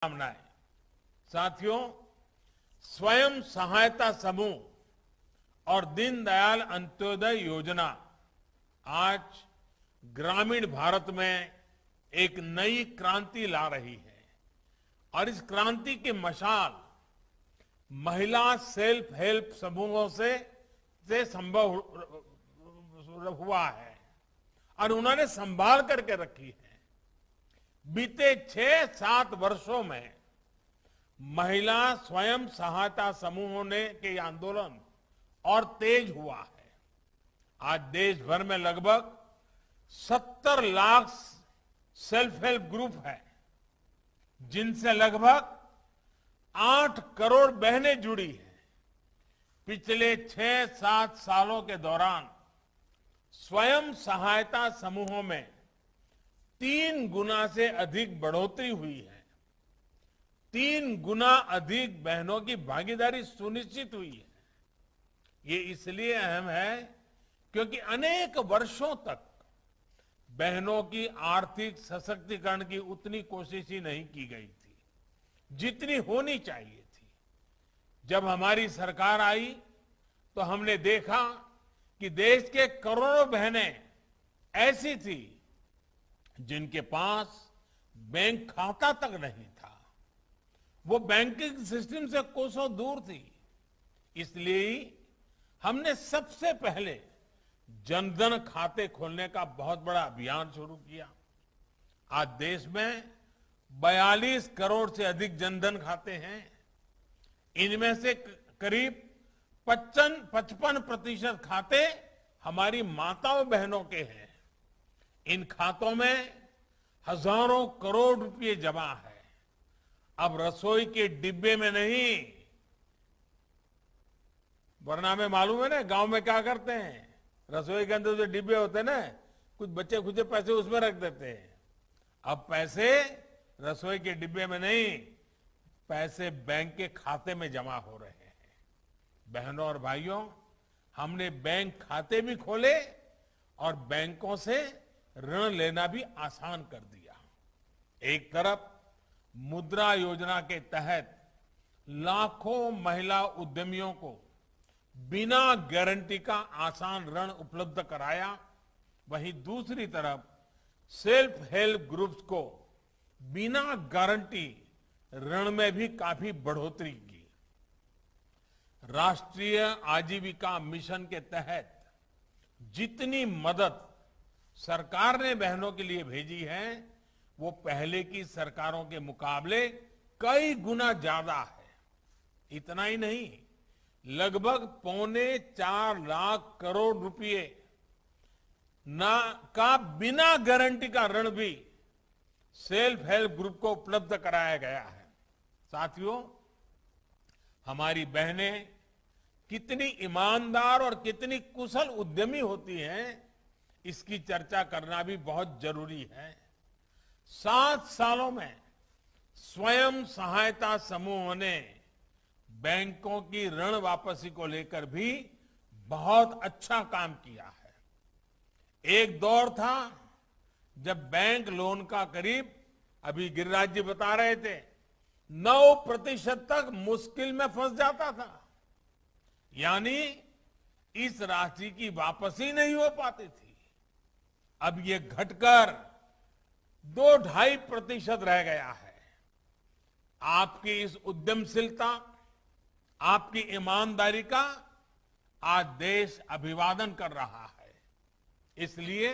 शुभकामनाएं। साथियों, स्वयं सहायता समूह और दीनदयाल अंत्योदय योजना आज ग्रामीण भारत में एक नई क्रांति ला रही है और इस क्रांति की मशाल महिला सेल्फ हेल्प समूहों से संभव हुआ है और उन्होंने संभाल करके रखी है। बीते 6-7 वर्षों में महिला स्वयं सहायता समूहों ने के आंदोलन और तेज हुआ है। आज देश भर में लगभग 70 लाख सेल्फ हेल्प ग्रुप है, जिनसे लगभग 8 करोड़ बहनें जुड़ी हैं। पिछले 6-7 सालों के दौरान स्वयं सहायता समूहों में 3 गुना से अधिक बढ़ोतरी हुई है। 3 गुना अधिक बहनों की भागीदारी सुनिश्चित हुई है। ये इसलिए अहम है क्योंकि अनेक वर्षों तक बहनों की आर्थिक सशक्तिकरण की उतनी कोशिश ही नहीं की गई थी जितनी होनी चाहिए थी। जब हमारी सरकार आई तो हमने देखा कि देश के करोड़ों बहनें ऐसी थी जिनके पास बैंक खाता तक नहीं था, वो बैंकिंग सिस्टम से कोसों दूर थी। इसलिए हमने सबसे पहले जनधन खाते खोलने का बहुत बड़ा अभियान शुरू किया। आज देश में 42 करोड़ से अधिक जनधन खाते हैं। इनमें से करीब 55% खाते हमारी माताओं बहनों के हैं। इन खातों में हजारों करोड़ रुपए जमा है। अब रसोई के डिब्बे में नहीं, वरना में मालूम है ना गांव में क्या करते हैं, रसोई के अंदर जो डिब्बे होते हैं ना, कुछ बच्चे खुदे पैसे उसमें रख देते हैं। अब पैसे रसोई के डिब्बे में नहीं, पैसे बैंक के खाते में जमा हो रहे हैं। बहनों और भाइयों, हमने बैंक खाते भी खोले और बैंकों से ऋण लेना भी आसान कर दिया। एक तरफ मुद्रा योजना के तहत लाखों महिला उद्यमियों को बिना गारंटी का आसान ऋण उपलब्ध कराया, वहीं दूसरी तरफ सेल्फ हेल्प ग्रुप्स को बिना गारंटी ऋण में भी काफी बढ़ोतरी की। राष्ट्रीय आजीविका मिशन के तहत जितनी मदद सरकार ने बहनों के लिए भेजी है, वो पहले की सरकारों के मुकाबले कई गुना ज्यादा है। इतना ही नहीं, लगभग 3.25 लाख करोड़ रुपए का बिना गारंटी का ऋण भी सेल्फ हेल्प ग्रुप को उपलब्ध कराया गया है। साथियों, हमारी बहनें कितनी ईमानदार और कितनी कुशल उद्यमी होती हैं, इसकी चर्चा करना भी बहुत जरूरी है। 7 सालों में स्वयं सहायता समूहों ने बैंकों की ऋण वापसी को लेकर भी बहुत अच्छा काम किया है। एक दौर था जब बैंक लोन का करीब, अभी गिरिराज जी बता रहे थे, 9% तक मुश्किल में फंस जाता था, यानी इस राशि की वापसी नहीं हो पाती थी। अब ये घटकर 2-2.5% रह गया है। आपकी इस उद्यमशीलता, आपकी ईमानदारी का आज देश अभिवादन कर रहा है। इसलिए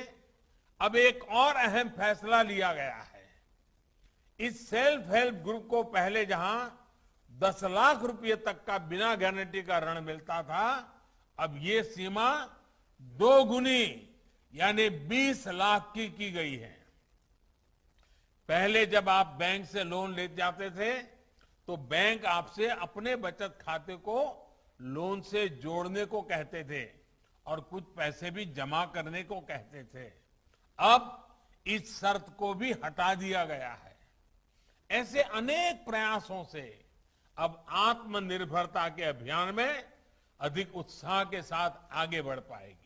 अब एक और अहम फैसला लिया गया है। इस सेल्फ हेल्प ग्रुप को पहले जहां 10 लाख रुपए तक का बिना गारंटी का ऋण मिलता था, अब ये सीमा 2 गुनी यानी 20 लाख की गई है। पहले जब आप बैंक से लोन ले जाते थे तो बैंक आपसे अपने बचत खाते को लोन से जोड़ने को कहते थे और कुछ पैसे भी जमा करने को कहते थे। अब इस शर्त को भी हटा दिया गया है। ऐसे अनेक प्रयासों से अब आत्मनिर्भरता के अभियान में अधिक उत्साह के साथ आगे बढ़ पाएगी।